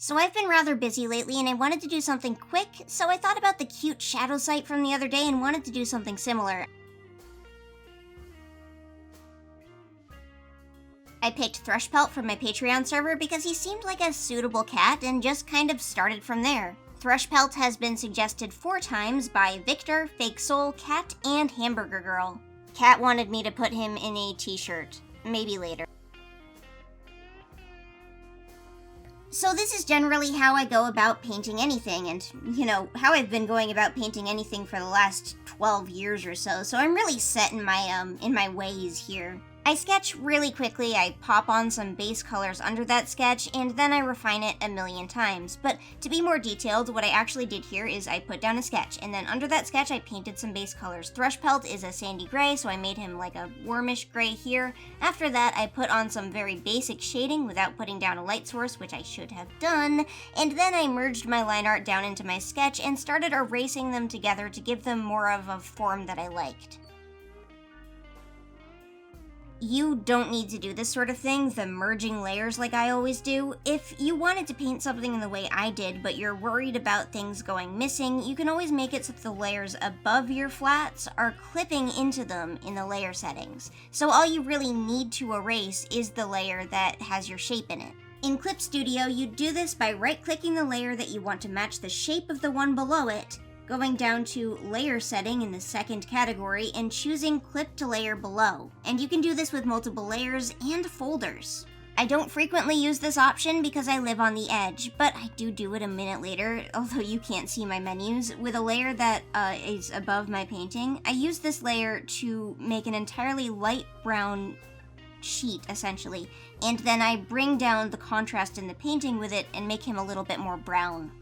So I've been rather busy lately and I wanted to do something quick, so I thought about the cute shadow site from the other day and wanted to do something similar. I picked Thrushpelt from my Patreon server because he seemed like a suitable cat and just kind of started from there. Thrushpelt has been suggested 4 times by Victor, Fake Soul, Cat, and Hamburger Girl. Cat wanted me to put him in a t-shirt. Maybe later. So this is generally how I go about painting anything, and, how I've been going about painting anything for the last 12 years or so, so I'm really set in my ways here. I sketch really quickly, I pop on some base colors under that sketch, and then I refine it a million times. But to be more detailed, what I actually did here is I put down a sketch, and then under that sketch I painted some base colors. Thrushpelt is a sandy gray, so I made him like a warmish gray here. After that, I put on some very basic shading without putting down a light source, which I should have done, and then I merged my line art down into my sketch and started erasing them together to give them more of a form that I liked. You don't need to do this sort of thing, the merging layers like I always do. If you wanted to paint something in the way I did, but you're worried about things going missing, you can always make it so that the layers above your flats are clipping into them in the layer settings. So all you really need to erase is the layer that has your shape in it. In Clip Studio, you do this by right-clicking the layer that you want to match the shape of the one below it, going down to Layer Setting in the second category, and choosing Clip to Layer below. And you can do this with multiple layers and folders. I don't frequently use this option because I live on the edge, but I do it a minute later, although you can't see my menus. With a layer that is above my painting, I use this layer to make an entirely light brown sheet, essentially, and then I bring down the contrast in the painting with it and make him a little bit more brown.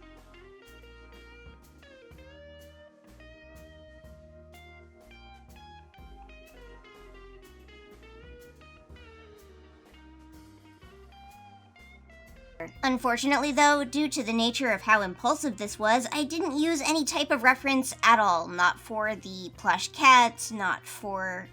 Unfortunately though, due to the nature of how impulsive this was, I didn't use any type of reference at all. Not for the plush cat, not for,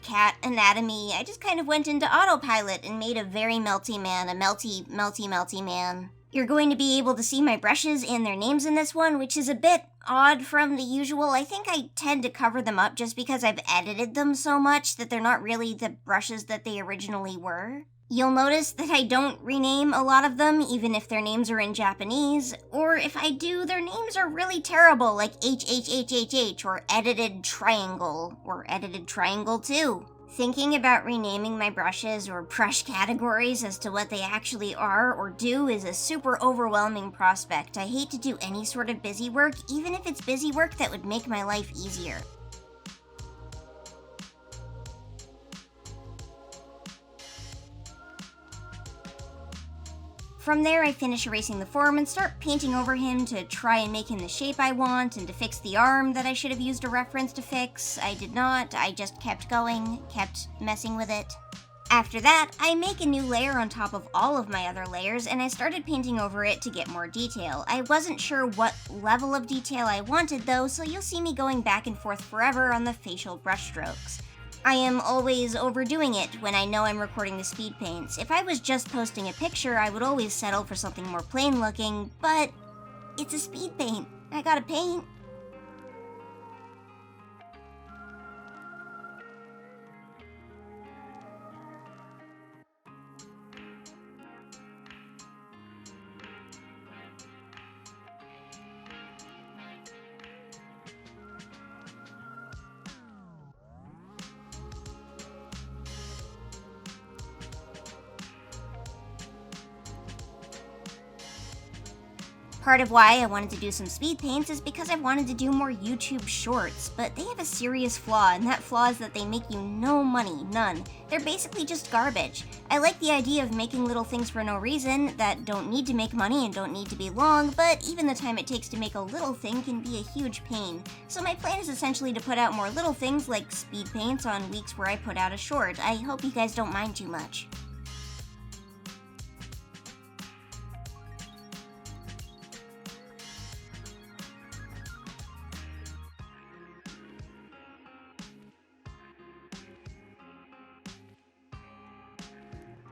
cat anatomy. I just kind of went into autopilot and made a very melty man, a melty man. You're going to be able to see my brushes and their names in this one, which is a bit odd from the usual. I think I tend to cover them up just because I've edited them so much that they're not really the brushes that they originally were. You'll notice that I don't rename a lot of them, even if their names are in Japanese, or if I do, their names are really terrible, like HHHHH, or Edited Triangle, or Edited Triangle 2. Thinking about renaming my brushes or brush categories as to what they actually are or do is a super overwhelming prospect. I hate to do any sort of busy work, even if it's busy work that would make my life easier. From there, I finish erasing the form and start painting over him to try and make him the shape I want and to fix the arm that I should have used a reference to fix. I did not, I just kept going, kept messing with it. After that, I make a new layer on top of all of my other layers and I started painting over it to get more detail. I wasn't sure what level of detail I wanted though, so you'll see me going back and forth forever on the facial brush strokes. I am always overdoing it when I know I'm recording the speed paints. If I was just posting a picture, I would always settle for something more plain looking, but it's a speed paint. I gotta paint. Part of why I wanted to do some speed paints is because I wanted to do more YouTube shorts, but they have a serious flaw, and that flaw is that they make you no money, none. They're basically just garbage. I like the idea of making little things for no reason that don't need to make money and don't need to be long, but even the time it takes to make a little thing can be a huge pain. So my plan is essentially to put out more little things like speed paints on weeks where I put out a short. I hope you guys don't mind too much.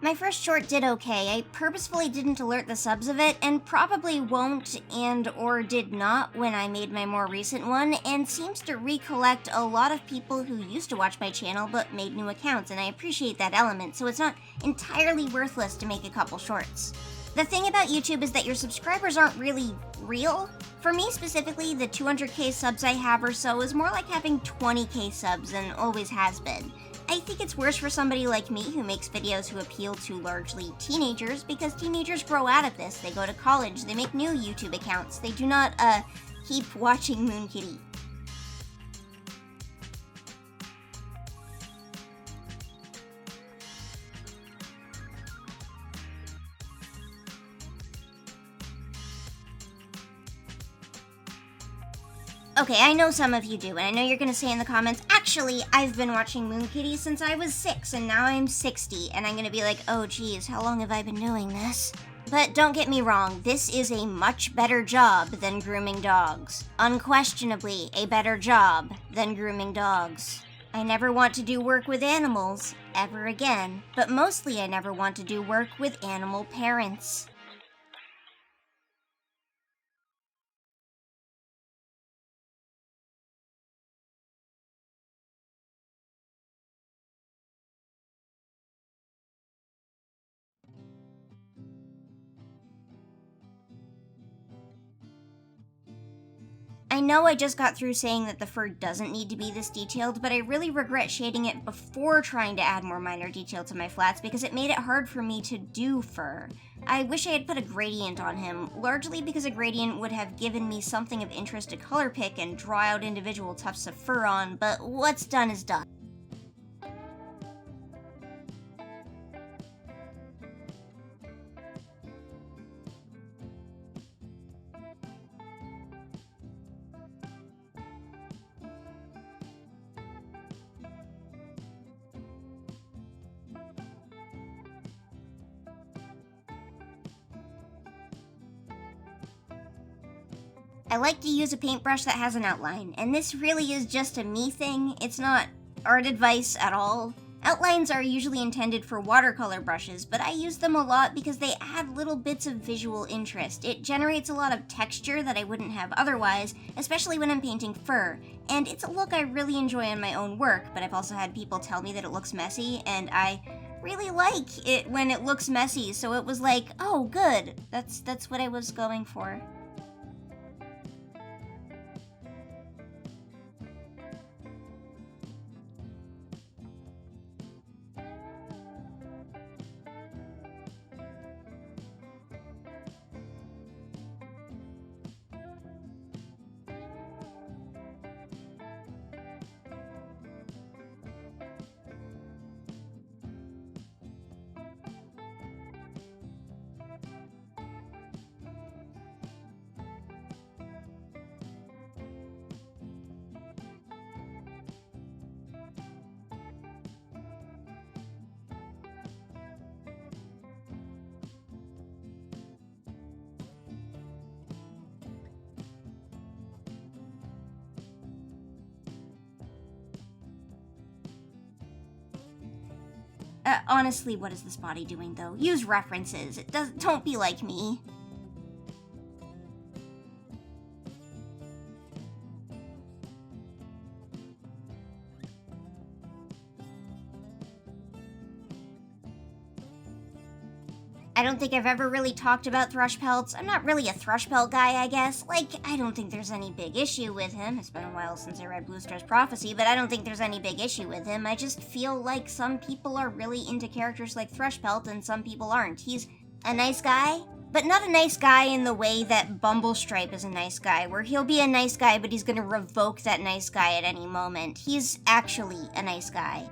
My first short did okay. I purposefully didn't alert the subs of it, and probably won't and or did not when I made my more recent one, and seems to recollect a lot of people who used to watch my channel but made new accounts, and I appreciate that element, so it's not entirely worthless to make a couple shorts. The thing about YouTube is that your subscribers aren't really real. For me specifically, the 200k subs I have or so is more like having 20k subs and always has been. I think it's worse for somebody like me who makes videos who appeal to largely teenagers, because teenagers grow out of this. They go to college, they make new YouTube accounts, they do not, keep watching Moonkitti. Okay, I know some of you do, and I know you're gonna say in the comments, actually, I've been watching Moonkitti since I was 6, and now I'm 60, and I'm gonna be like, oh geez, how long have I been doing this? But don't get me wrong, this is a much better job than grooming dogs. Unquestionably, a better job than grooming dogs. I never want to do work with animals, ever again, but mostly I never want to do work with animal parents. I know I just got through saying that the fur doesn't need to be this detailed, but I really regret shading it before trying to add more minor detail to my flats because it made it hard for me to do fur. I wish I had put a gradient on him, largely because a gradient would have given me something of interest to color pick and draw out individual tufts of fur on, but what's done is done. I like to use a paintbrush that has an outline, and this really is just a me thing. It's not art advice at all. Outlines are usually intended for watercolor brushes, but I use them a lot because they add little bits of visual interest. It generates a lot of texture that I wouldn't have otherwise, especially when I'm painting fur. And it's a look I really enjoy in my own work, but I've also had people tell me that it looks messy, and I really like it when it looks messy, so it was like, oh good, that's what I was going for. Honestly, what is this body doing, though? Use references. Don't be like me. I don't think I've ever really talked about Thrushpelts. I'm not really a Thrushpelt guy, I guess. Like, I don't think there's any big issue with him. It's been a while since I read Blue Star's Prophecy, but I don't think there's any big issue with him. I just feel like some people are really into characters like Thrushpelt and some people aren't. He's a nice guy, but not a nice guy in the way that Bumblestripe is a nice guy, where he'll be a nice guy, but he's gonna revoke that nice guy at any moment. He's actually a nice guy.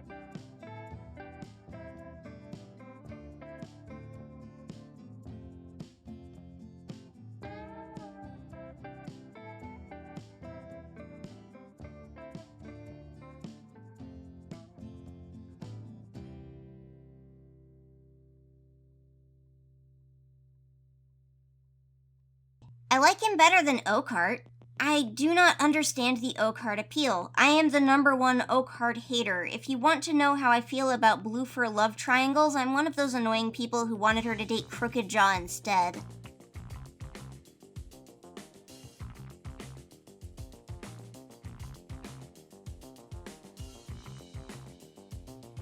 I like him better than Oakheart. I do not understand the oak heart appeal. I am the #1 oak heart hater. If you want to know how I feel about blue fur love triangles, I'm one of those annoying people who wanted her to date Crooked Jaw instead.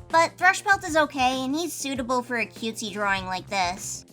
But Thrushpelt is okay, and he's suitable for a cutesy drawing like this.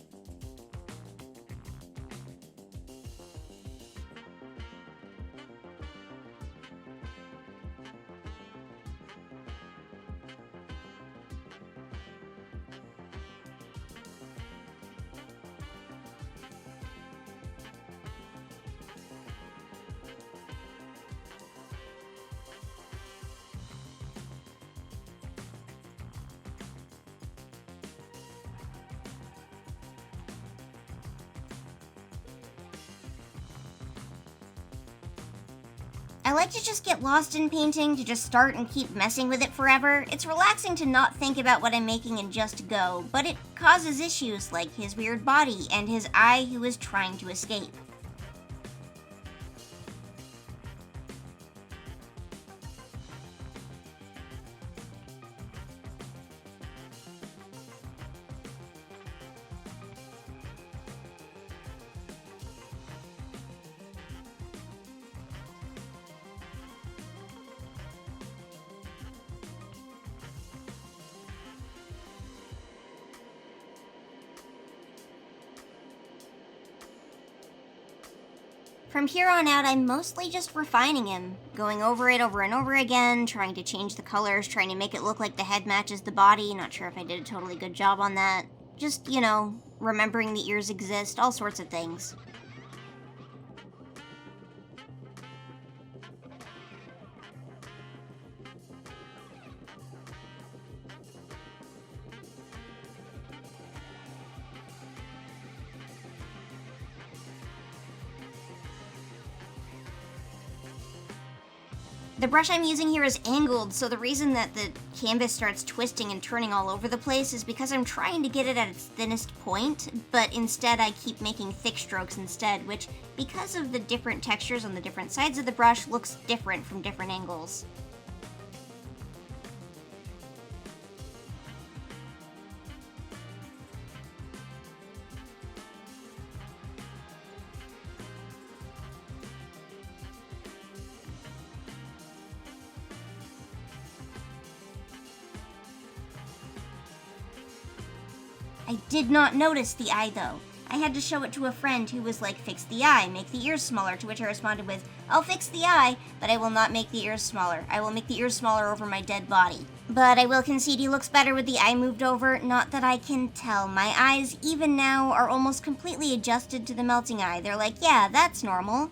I like to just get lost in painting, to just start and keep messing with it forever. It's relaxing to not think about what I'm making and just go, but it causes issues like his weird body and his eye who is trying to escape. From here on out, I'm mostly just refining him, going over it over and over again, trying to change the colors, trying to make it look like the head matches the body. Not sure if I did a totally good job on that. Just, remembering the ears exist, all sorts of things. The brush I'm using here is angled, so the reason that the canvas starts twisting and turning all over the place is because I'm trying to get it at its thinnest point, but instead I keep making thick strokes instead, which, because of the different textures on the different sides of the brush, looks different from different angles. I did not notice the eye though. I had to show it to a friend who was like, fix the eye, make the ears smaller, to which I responded with, I'll fix the eye, but I will not make the ears smaller. I will make the ears smaller over my dead body. But I will concede he looks better with the eye moved over, not that I can tell. My eyes, even now, are almost completely adjusted to the melting eye. They're like, yeah, that's normal.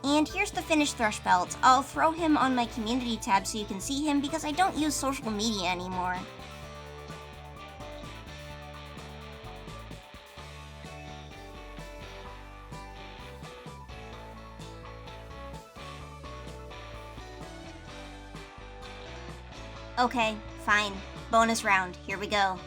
And here's the finished Thrushpelt. I'll throw him on my community tab so you can see him because I don't use social media anymore. Okay, fine. Bonus round. Here we go.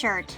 shirt.